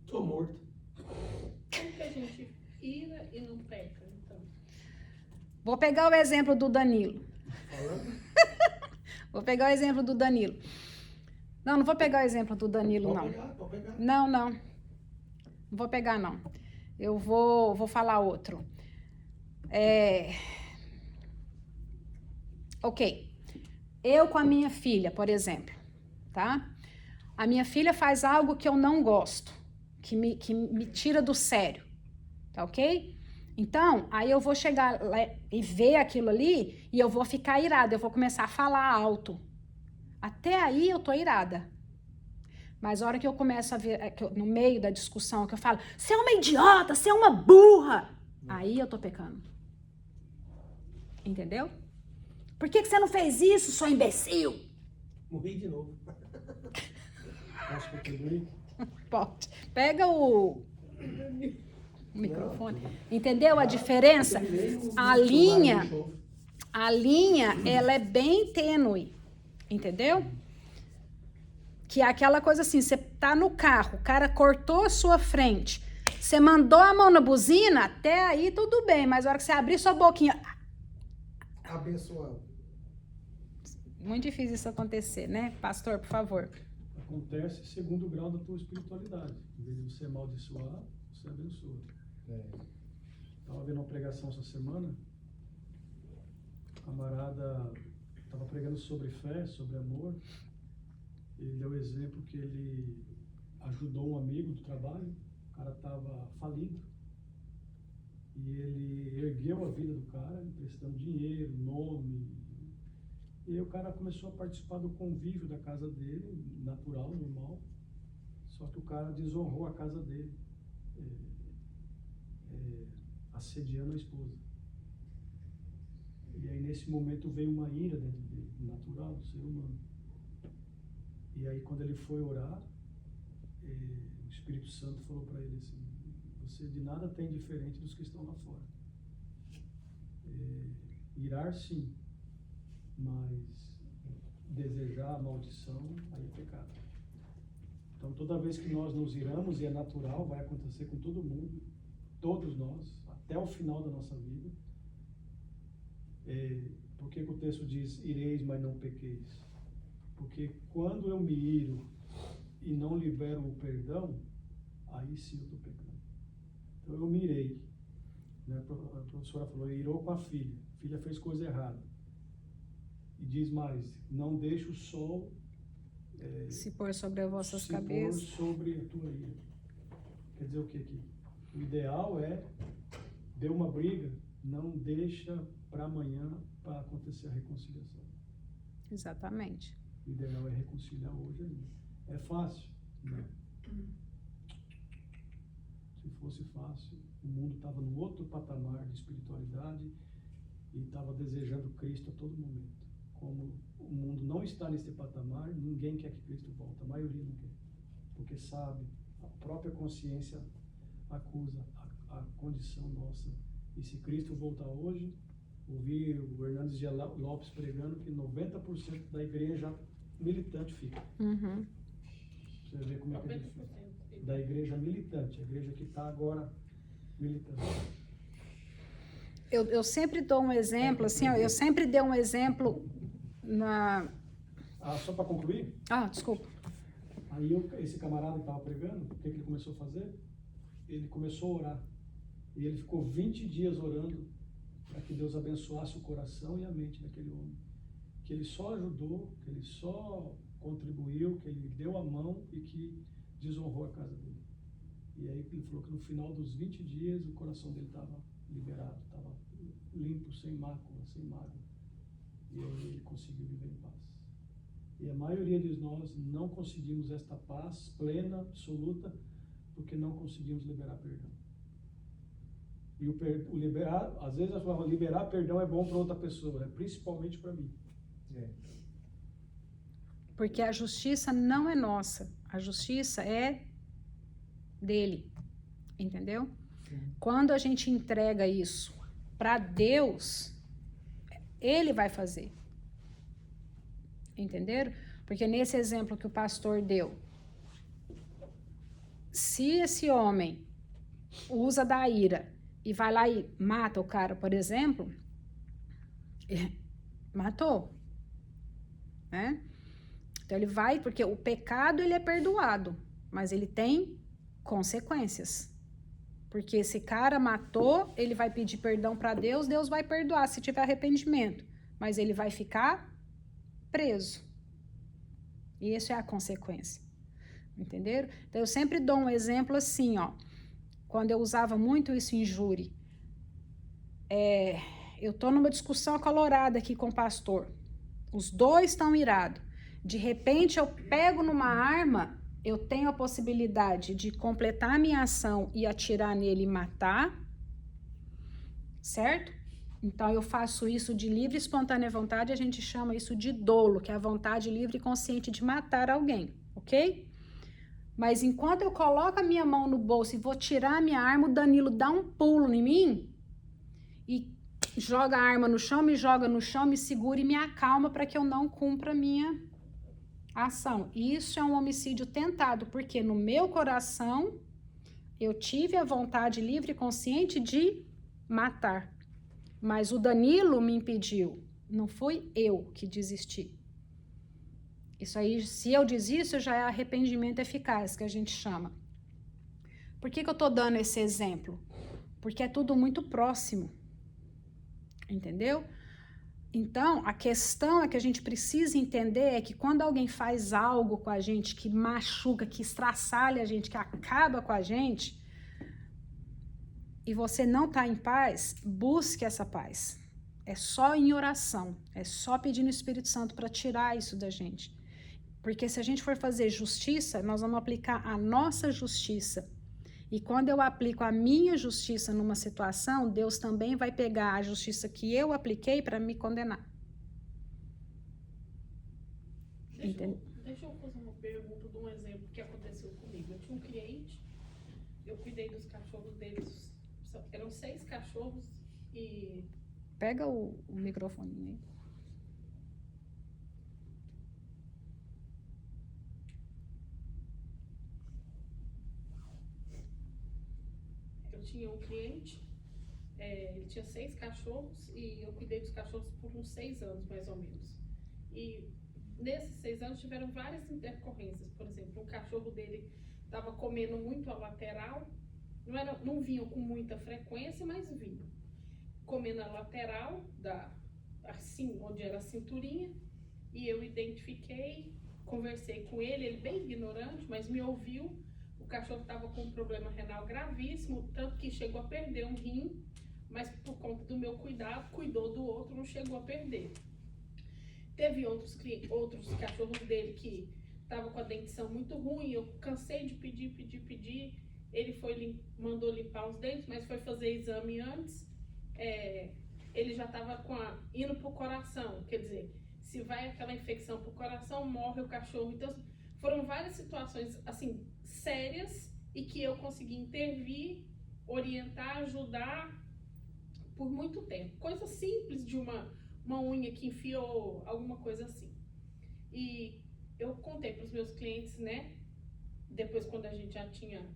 Tô morto.
Como que a gente ira e não peca, então?
Vou pegar o exemplo do Danilo. Vou pegar o exemplo do Danilo. Não, não vou pegar o exemplo do Danilo, não.
Pode pegar.
Não, não. Não vou pegar, não. Eu vou falar outro. Ok. Eu com a minha filha, por exemplo, tá? A minha filha faz algo que eu não gosto, que me tira do sério, tá ok? Então, aí eu vou chegar lá e ver aquilo ali e eu vou ficar irada, eu vou começar a falar alto. Até aí eu tô irada. Mas a hora que eu começo a ver, no meio da discussão, que eu falo, você é uma idiota, você é uma burra, aí eu tô pecando. Entendeu? Por que você não fez isso, seu imbecil?
Morri de novo.
Posso contribuir?
Pode. Pega o microfone. Entendeu a diferença? A linha, ela é bem tênue. Entendeu? Que é aquela coisa assim, você tá no carro, o cara cortou a sua frente, você mandou a mão na buzina, até aí tudo bem, mas a hora que você abrir sua boquinha...
Abençoado.
Muito difícil isso acontecer, né? Pastor, por favor.
Acontece segundo o grau da tua espiritualidade. Em vez de você amaldiçoar, você abençoa. Estava vendo uma pregação essa semana, o camarada estava pregando sobre fé, sobre amor. Ele deu o exemplo que ele ajudou um amigo do trabalho, o cara estava falido, e ele ergueu a vida do cara, emprestando dinheiro, nome, e aí o cara começou a participar do convívio da casa dele, natural, normal, só que o cara desonrou a casa dele, assediando a esposa. E aí nesse momento veio uma ira dentro dele, natural do ser humano. E aí quando ele foi orar, o Espírito Santo falou para ele assim, você de nada tem diferente dos que estão lá fora. Irar sim, mas desejar a maldição, aí é pecado. Então toda vez que nós nos iramos, e é natural, vai acontecer com todo mundo, todos nós, até o final da nossa vida. Por que o texto diz, ireis, mas não pequeis? Porque quando eu me iro e não libero o perdão, aí sim eu estou pecando. Então eu me irei. Né? A professora falou, irou com a filha fez coisa errada. E diz mais, não deixe o sol
se pôr sobre as vossas cabeças.
Se pôr sobre a tua ira. Quer dizer o que aqui? O ideal é, deu uma briga, não deixa para amanhã para acontecer a reconciliação.
Exatamente.
O ideal é reconciliar hoje ainda. É fácil? Não. Se fosse fácil, o mundo estava num outro patamar de espiritualidade e estava desejando Cristo a todo momento. Como o mundo não está nesse patamar, ninguém quer que Cristo volte, a maioria não quer, porque sabe, a própria consciência acusa a condição nossa. E se Cristo voltar hoje, ouvi o Hernandes Dias Lopes pregando que 90% da igreja militante fica.
Uhum.
Você vê como é que é difícil. Da igreja militante, a igreja que está agora militante.
Eu sempre dou um exemplo, assim, ó, eu sempre dei um exemplo na...
Só para concluir?
Desculpa.
Aí esse camarada que estava pregando, o que ele começou a fazer? Ele começou a orar. E ele ficou 20 dias orando para que Deus abençoasse o coração e a mente daquele homem. Que ele só ajudou, que ele só contribuiu, que ele deu a mão e que desonrou a casa dele. E aí ele falou que no final dos 20 dias o coração dele estava liberado, estava limpo, sem mácula, sem mágoa. E aí ele conseguiu viver em paz. E a maioria de nós não conseguimos esta paz plena, absoluta, porque não conseguimos liberar perdão. E o liberar, às vezes nós falamos, liberar perdão é bom para outra pessoa, principalmente para mim.
Porque a justiça não é nossa, a justiça é dele, entendeu? Sim. Quando a gente entrega isso para Deus, ele vai fazer. Entenderam? Porque nesse exemplo que o pastor deu, se esse homem usa da ira e vai lá e mata o cara, por exemplo, matou, né? Então ele vai, porque o pecado ele é perdoado, mas ele tem consequências. Porque esse cara matou, ele vai pedir perdão para Deus, Deus vai perdoar se tiver arrependimento, mas ele vai ficar preso. E isso é a consequência. Entenderam? Então eu sempre dou um exemplo assim, ó. Quando eu usava muito isso em júri, eu tô numa discussão acalorada aqui com o pastor. Os dois estão irados. De repente eu pego numa arma, eu tenho a possibilidade de completar a minha ação e atirar nele e matar, certo? Então eu faço isso de livre e espontânea vontade, a gente chama isso de dolo, que é a vontade livre e consciente de matar alguém, ok? Mas enquanto eu coloco a minha mão no bolso e vou tirar a minha arma, o Danilo dá um pulo em mim e joga a arma no chão, me joga no chão, me segura e me acalma para que eu não cumpra a minha ação. Isso é um homicídio tentado, porque no meu coração eu tive a vontade livre e consciente de matar. Mas o Danilo me impediu, não fui eu que desisti. Isso aí, se eu desisto, já é arrependimento eficaz, que a gente chama. Por que eu estou dando esse exemplo? Porque é tudo muito próximo, entendeu? Então, a questão é que a gente precisa entender é que quando alguém faz algo com a gente que machuca, que estraçalha a gente, que acaba com a gente, e você não está em paz, busque essa paz. É só em oração, é só pedindo o Espírito Santo para tirar isso da gente. Porque se a gente for fazer justiça, nós vamos aplicar a nossa justiça. E quando eu aplico a minha justiça numa situação, Deus também vai pegar a justiça que eu apliquei para me condenar.
Deixa eu fazer uma pergunta de um exemplo que aconteceu comigo. Eu tinha um cliente, eu cuidei dos cachorros deles. Eram 6 cachorros e...
Pega o microfone aí.
Eu tinha um cliente, ele tinha 6 cachorros e eu cuidei dos cachorros por uns 6 anos, mais ou menos. E nesses 6 anos tiveram várias intercorrências. Por exemplo, o cachorro dele estava comendo muito a lateral, não vinham com muita frequência, mas vinham. Comendo a lateral, assim, onde era a cinturinha, e eu identifiquei, conversei com ele bem ignorante, mas me ouviu. O cachorro estava com um problema renal gravíssimo, tanto que chegou a perder um rim, mas por conta do meu cuidado, cuidou do outro, não chegou a perder. Teve outros cachorros dele que estavam com a dentição muito ruim, eu cansei de pedir, ele mandou limpar os dentes, mas foi fazer exame antes, ele já estava indo pro coração. Quer dizer, se vai aquela infecção pro coração, morre o cachorro. Então, foram várias situações, assim, sérias e que eu consegui intervir, orientar, ajudar por muito tempo. Coisa simples de uma unha que enfiou, alguma coisa assim. E eu contei para os meus clientes, né, depois quando a gente já tinha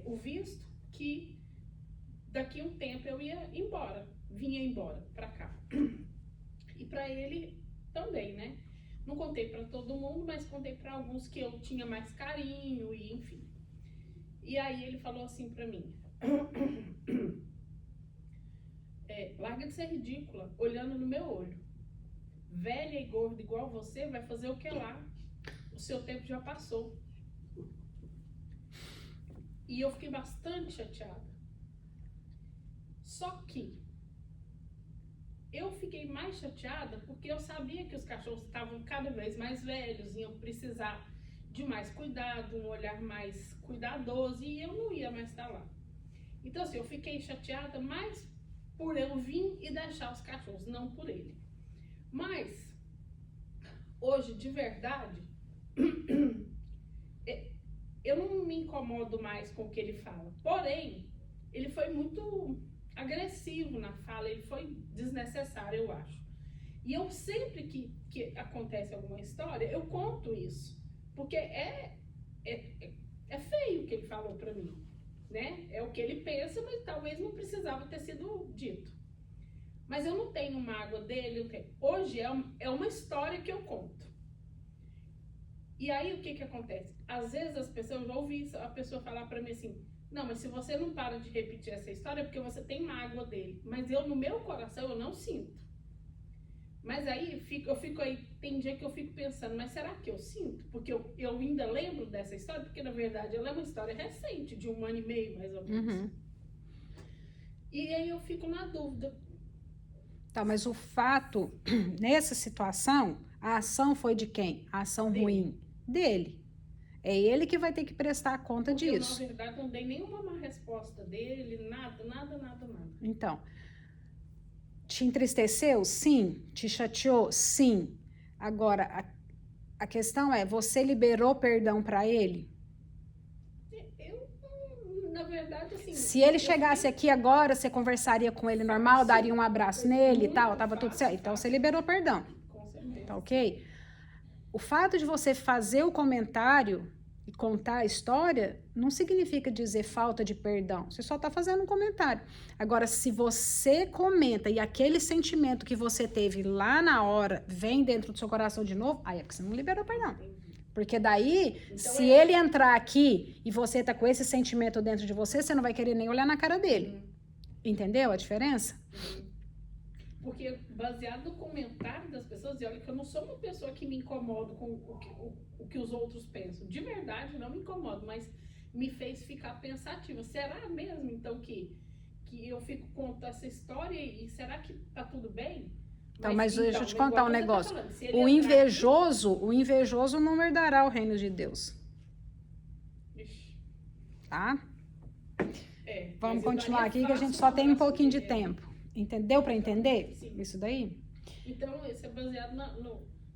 o visto, que daqui a um tempo eu vinha embora para cá. E para ele também, né? Não contei para todo mundo, mas contei para alguns que eu tinha mais carinho e enfim. E aí ele falou assim para mim: larga de ser ridícula, olhando no meu olho. Velha e gorda igual você vai fazer o que lá? O seu tempo já passou. E eu fiquei bastante chateada. Só que eu fiquei mais chateada porque eu sabia que os cachorros estavam cada vez mais velhos, iam precisar de mais cuidado, um olhar mais cuidadoso, e eu não ia mais estar lá. Então, assim, eu fiquei chateada mais por eu vir e deixar os cachorros, não por ele. Mas, hoje, de verdade, eu não me incomodo mais com o que ele fala. Porém, ele foi muito agressivo na fala, ele foi desnecessário, eu acho. E eu sempre que acontece alguma história, eu conto isso. Porque é feio o que ele falou pra mim, né? É o que ele pensa, mas talvez não precisava ter sido dito. Mas eu não tenho mágoa dele. Hoje é uma história que eu conto. E aí o que acontece? Às vezes as pessoas, eu já ouvi a pessoa falar pra mim assim: não, mas se você não para de repetir essa história é porque você tem mágoa dele. Mas eu, no meu coração, eu não sinto. Mas aí eu fico aí, tem dia que eu fico pensando, mas será que eu sinto? Porque eu ainda lembro dessa história, porque na verdade ela é uma história recente, de 1 ano e meio, mais ou menos.
Uhum.
E aí eu fico na dúvida.
Tá, mas o fato, nessa situação, a ação foi de quem? A ação ruim? Dele. É ele que vai ter que prestar conta disso.
Eu, na verdade, não dei nenhuma má resposta dele, nada.
Então, te entristeceu? Sim. Te chateou? Sim. Agora, a questão é, você liberou perdão para ele?
Na verdade, assim...
Se ele chegasse aqui agora, você conversaria com ele normal, daria um abraço nele e tal, tava tudo certo. Então, você liberou perdão.
Com certeza.
Tá ok? O fato de você fazer o comentário e contar a história não significa dizer falta de perdão. Você só está fazendo um comentário. Agora, se você comenta e aquele sentimento que você teve lá na hora vem dentro do seu coração de novo, aí é porque você não liberou perdão. Porque daí, então, se ele entrar aqui e você tá com esse sentimento dentro de você, você não vai querer nem olhar na cara dele. Entendeu a diferença?
Porque baseado no comentário das pessoas, e olha que eu não sou uma pessoa que me incomodo com o que os outros pensam. De verdade, não me incomodo, mas me fez ficar pensativa. Será mesmo, então, que eu fico contando essa história e será que tá tudo bem?
Então, mas deixa eu te contar um negócio. O invejoso não herdará o reino de Deus. Tá? Vamos continuar aqui que a gente só tem um pouquinho de tempo. Entendeu para entender?
Sim.
Isso daí?
Então, isso é baseado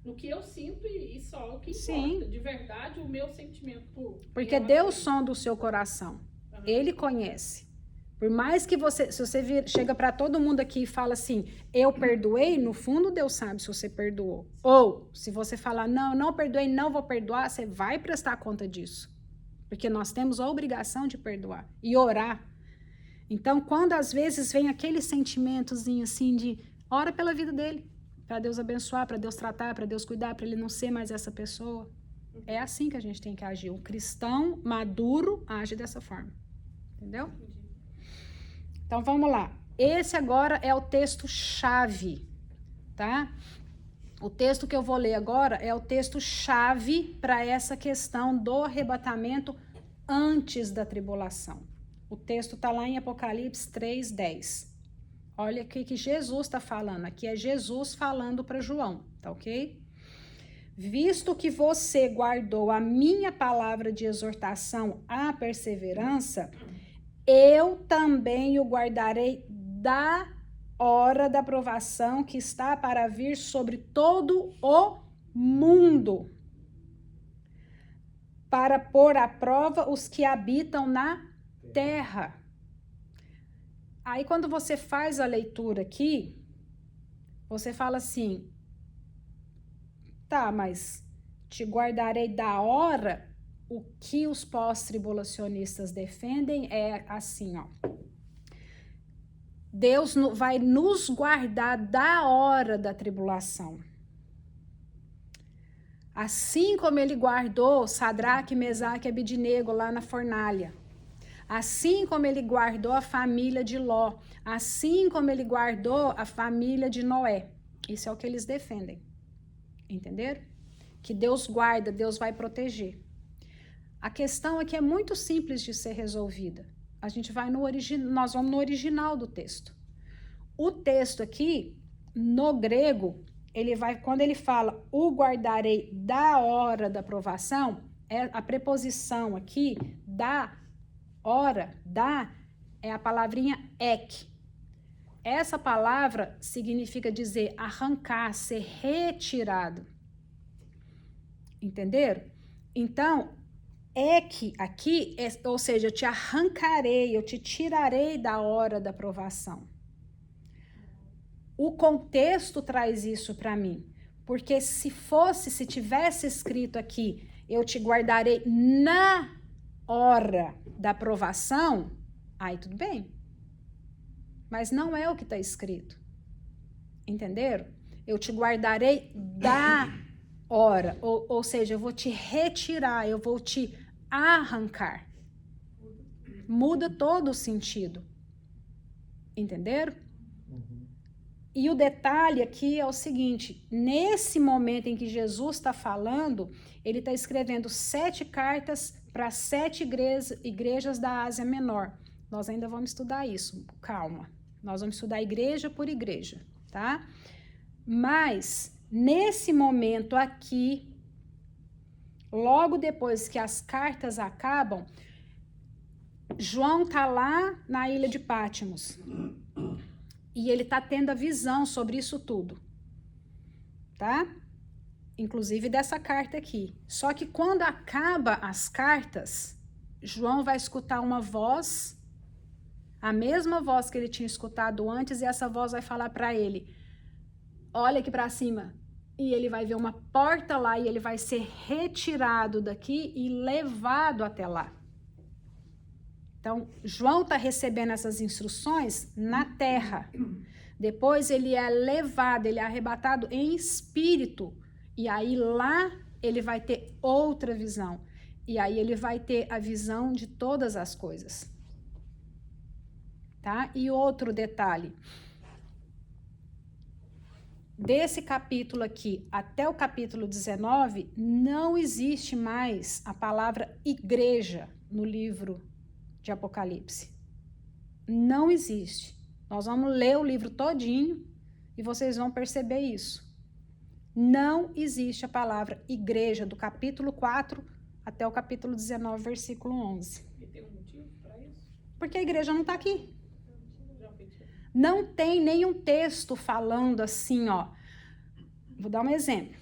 no que eu sinto e só o que importa.
Sim.
De verdade, o meu sentimento...
Porque Deus sonda o seu coração. Uhum. Ele conhece. Por mais que se você chega para todo mundo aqui e fala assim, eu perdoei, no fundo Deus sabe se você perdoou. Ou, se você falar, não perdoei, não vou perdoar, você vai prestar conta disso. Porque nós temos a obrigação de perdoar e orar. Então, quando às vezes vem aquele sentimentozinho assim de, ora pela vida dele, para Deus abençoar, para Deus tratar, para Deus cuidar, para ele não ser mais essa pessoa. É assim que a gente tem que agir. Um cristão maduro age dessa forma. Entendeu? Então, vamos lá. Esse agora é o texto-chave, tá? O texto que eu vou ler agora é o texto-chave para essa questão do arrebatamento antes da tribulação. O texto está lá em Apocalipse 3:10. Olha o que Jesus está falando. Aqui é Jesus falando para João, tá ok? Visto que você guardou a minha palavra de exortação à perseverança, eu também o guardarei da hora da provação que está para vir sobre todo o mundo, para pôr à prova os que habitam na terra. Aí, quando você faz a leitura aqui, você fala assim, tá, mas te guardarei da hora. O que os pós-tribulacionistas defendem é assim, ó. Deus vai nos guardar da hora da tribulação. Assim como ele guardou Sadraque, Mesaque e Abidnego lá na fornalha. Assim como ele guardou a família de Ló. Assim como ele guardou a família de Noé. Isso é o que eles defendem. Entenderam? Que Deus guarda, Deus vai proteger. A questão aqui é muito simples de ser resolvida. A gente vai nós vamos no original do texto. O texto aqui, no grego, quando ele fala o guardarei da hora da provação, a preposição aqui, da hora, é a palavrinha ek. Essa palavra significa dizer arrancar, ser retirado. Entenderam? Então, aqui, ou seja, eu te arrancarei, eu te tirarei da hora da provação. O contexto traz isso para mim, porque se tivesse escrito aqui, eu te guardarei na hora da provação, aí tudo bem. Mas não é o que está escrito. Entenderam? Eu te guardarei da hora, ou seja, eu vou te retirar, eu vou te arrancar. Muda todo o sentido. Entenderam? E o detalhe aqui é o seguinte, nesse momento em que Jesus está falando, ele está escrevendo 7 cartas para 7 igrejas da Ásia Menor. Nós ainda vamos estudar isso, calma. Nós vamos estudar igreja por igreja, tá? Mas, nesse momento aqui, logo depois que as cartas acabam, João está lá na ilha de Patmos. E ele está tendo a visão sobre isso tudo, tá? Inclusive dessa carta aqui. Só que quando acaba as cartas, João vai escutar uma voz, a mesma voz que ele tinha escutado antes, e essa voz vai falar para ele, olha aqui para cima. E ele vai ver uma porta lá e ele vai ser retirado daqui e levado até lá. Então, João está recebendo essas instruções na terra. Depois ele é levado, ele é arrebatado em espírito. E aí lá ele vai ter outra visão. E aí ele vai ter a visão de todas as coisas. Tá? E outro detalhe. Desse capítulo aqui até o capítulo 19, não existe mais a palavra igreja no livro de Apocalipse. Não existe. Nós vamos ler o livro todinho e vocês vão perceber isso. Não existe a palavra igreja do capítulo 4 até o capítulo 19, versículo 11.
E tem um motivo para isso?
Porque a igreja não está aqui. Não tem nenhum texto falando assim, ó. Vou dar um exemplo.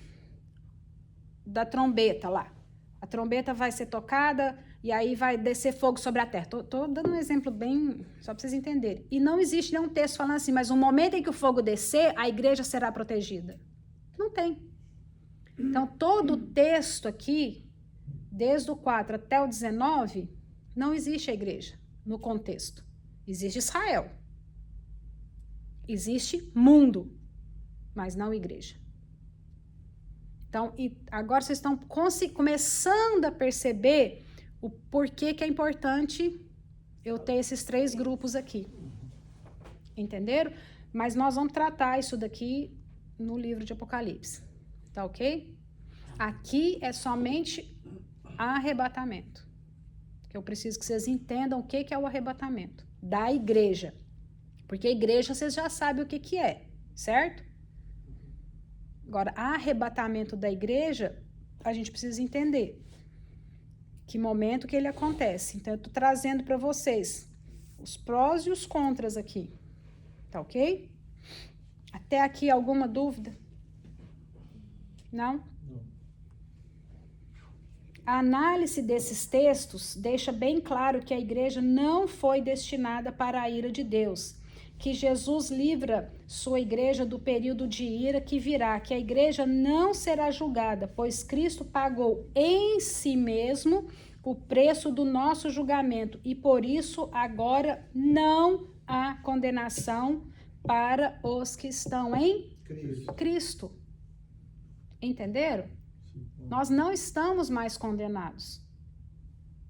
Da trombeta lá. A trombeta vai ser tocada e aí vai descer fogo sobre a terra. Tô dando um exemplo bem, só para vocês entenderem. E não existe nenhum texto falando assim, mas no momento em que o fogo descer, a igreja será protegida. Não tem. Então, todo o texto aqui, desde o 4 até o 19, não existe a igreja no contexto. Existe Israel. Existe mundo, mas não igreja. Então, agora vocês estão começando a perceber o porquê que é importante eu ter esses 3 grupos aqui. Entenderam? Mas nós vamos tratar isso daqui no livro de Apocalipse. Tá ok? Aqui é somente arrebatamento. Eu preciso que vocês entendam o que é o arrebatamento da igreja. Porque a igreja vocês já sabem o que é, certo? Agora, arrebatamento da igreja, a gente precisa entender que momento que ele acontece. Então, eu estou trazendo para vocês os prós e os contras aqui. Tá ok? Até aqui alguma dúvida? Não?
Não.
A análise desses textos deixa bem claro que a igreja não foi destinada para a ira de Deus, que Jesus livra sua igreja do período de ira que virá, que a igreja não será julgada, pois Cristo pagou em si mesmo o preço do nosso julgamento e por isso agora não há condenação para os que estão em Cristo. Entenderam? Nós não estamos mais condenados.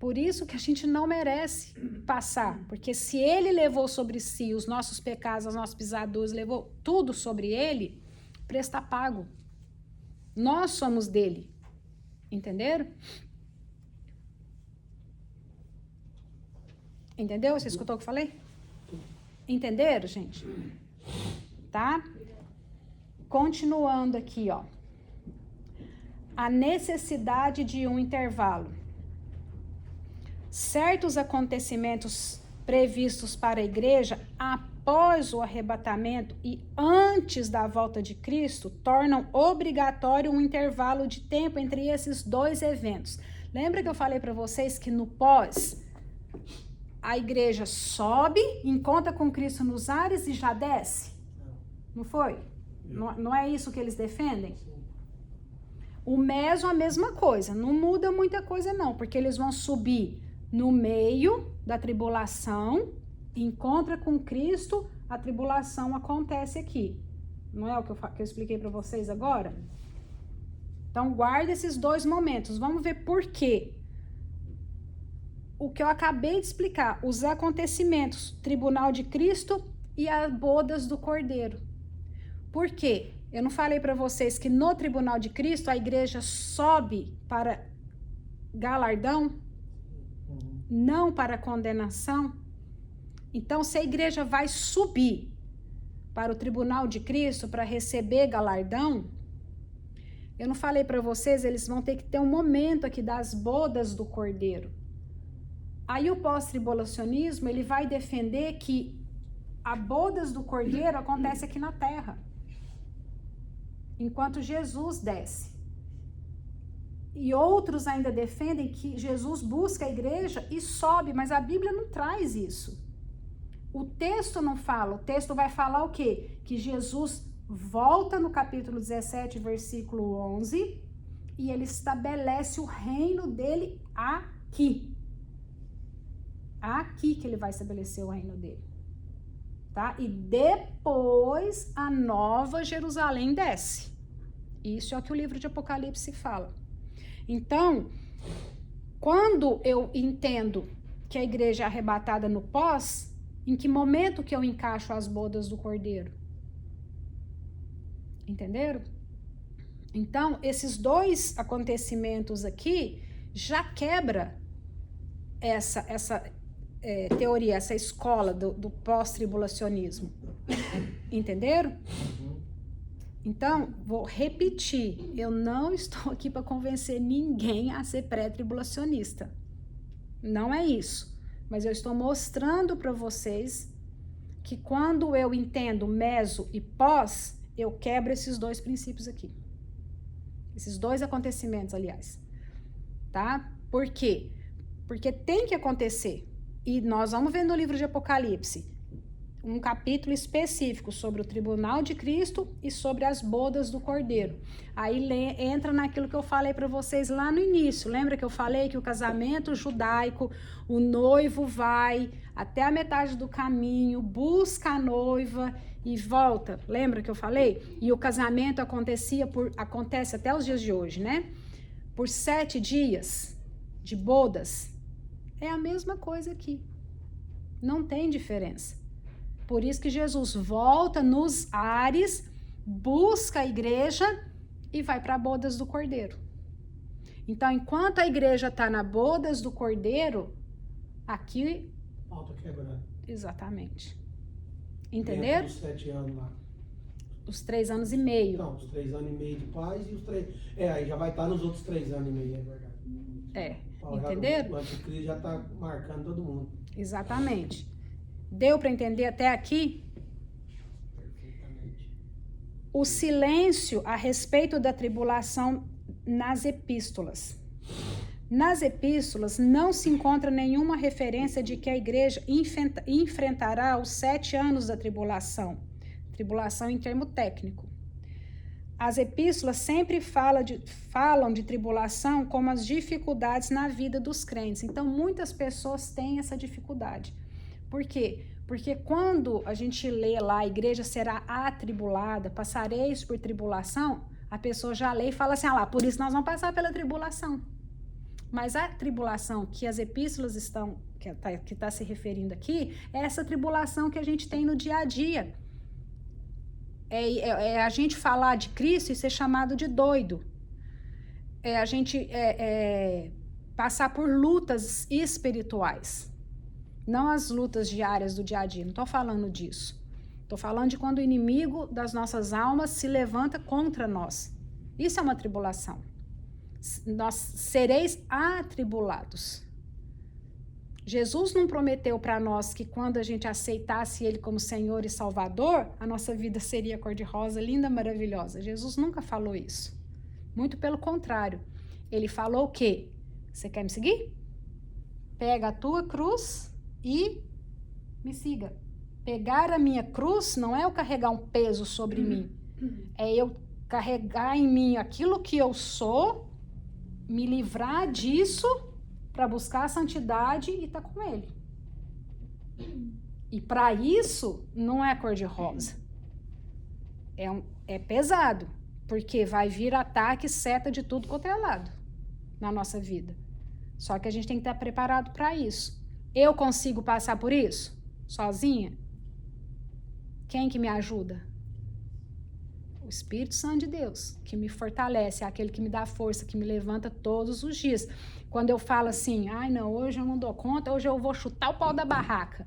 Por isso que a gente não merece passar. Porque se ele levou sobre si os nossos pecados, as nossas pisaduras, levou tudo sobre ele, o preço está pago. Nós somos dele. Entenderam? Entendeu? Você escutou o que eu falei? Entenderam, gente? Tá? Continuando aqui, ó. A necessidade de um intervalo. Certos acontecimentos previstos para a igreja após o arrebatamento e antes da volta de Cristo tornam obrigatório um intervalo de tempo entre esses dois eventos. Lembra que eu falei para vocês que no pós a igreja sobe, encontra com Cristo nos ares e já desce? Não foi? Não é isso que eles defendem? O meso a mesma coisa, não muda muita coisa não, porque eles vão subir no meio da tribulação, encontra com Cristo, a tribulação acontece aqui. Não é o que eu expliquei para vocês agora? Então guarda esses dois momentos, vamos ver por quê. O que eu acabei de explicar, os acontecimentos, tribunal de Cristo e as bodas do Cordeiro. Por quê? Eu não falei para vocês que no tribunal de Cristo a igreja sobe para galardão, não para condenação? Então, se a igreja vai subir para o tribunal de Cristo para receber galardão, eu não falei para vocês, eles vão ter que ter um momento aqui das bodas do Cordeiro. Aí o pós-tribulacionismo, ele vai defender que a bodas do Cordeiro acontece aqui na terra, enquanto Jesus desce. E outros ainda defendem que Jesus busca a igreja e sobe, mas a Bíblia não traz isso. O texto não fala, o texto vai falar o quê? Que Jesus volta no capítulo 17, versículo 11, e ele estabelece o reino dele aqui. Aqui que ele vai estabelecer o reino dele. Tá? E depois a nova Jerusalém desce. Isso é o que o livro de Apocalipse fala. Então, quando eu entendo que a igreja é arrebatada no pós, em que momento que eu encaixo as bodas do Cordeiro? Entenderam? Então, esses dois acontecimentos aqui já quebra essa teoria, essa escola do pós-tribulacionismo. Entenderam? Então, vou repetir, eu não estou aqui para convencer ninguém a ser pré-tribulacionista. Não é isso. Mas eu estou mostrando para vocês que quando eu entendo meso e pós, eu quebro esses dois princípios aqui. Esses dois acontecimentos, aliás. Tá? Por quê? Porque tem que acontecer. E nós vamos ver no livro de Apocalipse um capítulo específico sobre o tribunal de Cristo e sobre as bodas do Cordeiro. Aí entra naquilo que eu falei para vocês lá no início. Lembra que eu falei que o casamento judaico, o noivo vai até a metade do caminho, busca a noiva e volta. Lembra que eu falei? E o casamento acontece até os dias de hoje, né? Por 7 dias de bodas. É a mesma coisa aqui. Não tem diferença. Por isso que Jesus volta nos ares, busca a igreja e vai para bodas do Cordeiro. Então, enquanto a igreja está na bodas do Cordeiro, aqui...
Falta quebrar.
Exatamente. Entenderam?
Os 7 anos lá.
Os 3 anos e meio.
Não, os 3 anos e meio de paz e os 3... aí já vai estar nos outros 3 anos e meio, é verdade.
Entenderam?
O anticristo já está marcando todo mundo.
Exatamente. Deu para entender até aqui?
Perfeitamente.
o silêncio a respeito da tribulação nas epístolas. Nas epístolas não se encontra nenhuma referência de que a igreja enfrentará os 7 anos da tribulação. Tribulação em termo técnico. As epístolas sempre falam de tribulação como as dificuldades na vida dos crentes. Então, muitas pessoas têm essa dificuldade. Por quê? Porque quando a gente lê lá, a igreja será atribulada, passareis por tribulação, a pessoa já lê e fala assim, por isso nós vamos passar pela tribulação. Mas a tribulação que as epístolas que está se referindo aqui, é essa tribulação que a gente tem no dia a dia. É a gente falar de Cristo e ser chamado de doido. É a gente passar por lutas espirituais. Não as lutas diárias do dia a dia. Não estou falando disso. Estou falando de quando o inimigo das nossas almas se levanta contra nós. Isso é uma tribulação. Nós sereis atribulados. Jesus não prometeu para nós que quando a gente aceitasse Ele como Senhor e Salvador, a nossa vida seria cor-de-rosa, linda, maravilhosa. Jesus nunca falou isso. Muito pelo contrário. Ele falou o quê? Você quer me seguir? Pega a tua cruz e me siga. Pegar a minha cruz não é eu carregar um peso sobre mim. É eu carregar em mim aquilo que eu sou, me livrar disso para buscar a santidade e estar com Ele. E para isso, não é cor-de-rosa. É pesado, porque vai vir ataque, seta de tudo quanto é lado na nossa vida. Só que a gente tem que estar preparado para isso. Eu consigo passar por isso? Sozinha? Quem que me ajuda? O Espírito Santo de Deus, que me fortalece, é aquele que me dá força, que me levanta todos os dias. Quando eu falo assim, não, hoje eu não dou conta, hoje eu vou chutar o pau da barraca.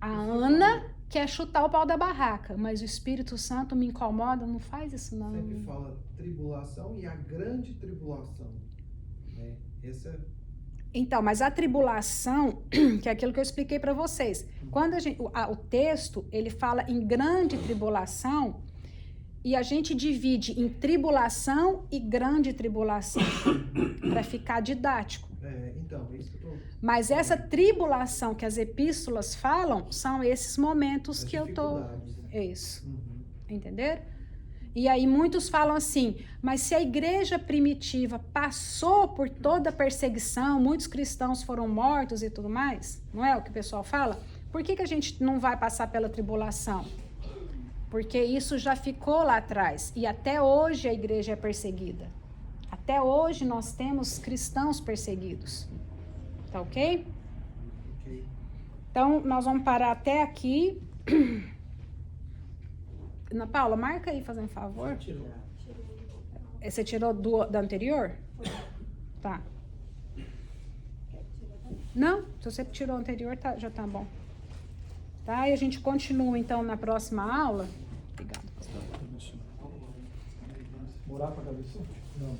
A Ana quer chutar o pau da barraca, mas o Espírito Santo me incomoda, não faz isso não.
Sempre fala tribulação e a grande tribulação. Né?
Então, mas a tribulação, que é aquilo que eu expliquei para vocês, quando o texto, ele fala em grande tribulação, e a gente divide em tribulação e grande tribulação, para ficar didático.
Então, isso que eu tô...
Mas essa tribulação que as epístolas falam, são esses momentos que eu tô... Isso. Entenderam? E aí muitos falam assim, mas se a igreja primitiva passou por toda a perseguição, muitos cristãos foram mortos e tudo mais, não é o que o pessoal fala? Por que a gente não vai passar pela tribulação? Porque isso já ficou lá atrás. E até hoje a igreja é perseguida. Até hoje nós temos cristãos perseguidos. Tá ok? Então, nós vamos parar até aqui. Ana Paula, marca aí, fazendo um favor. Você tirou da anterior? Tá. Não, se você tirou o anterior, já tá bom. Tá? E a gente continua, então, na próxima aula. Obrigada, pastor.
Morar para a cabeça? Não.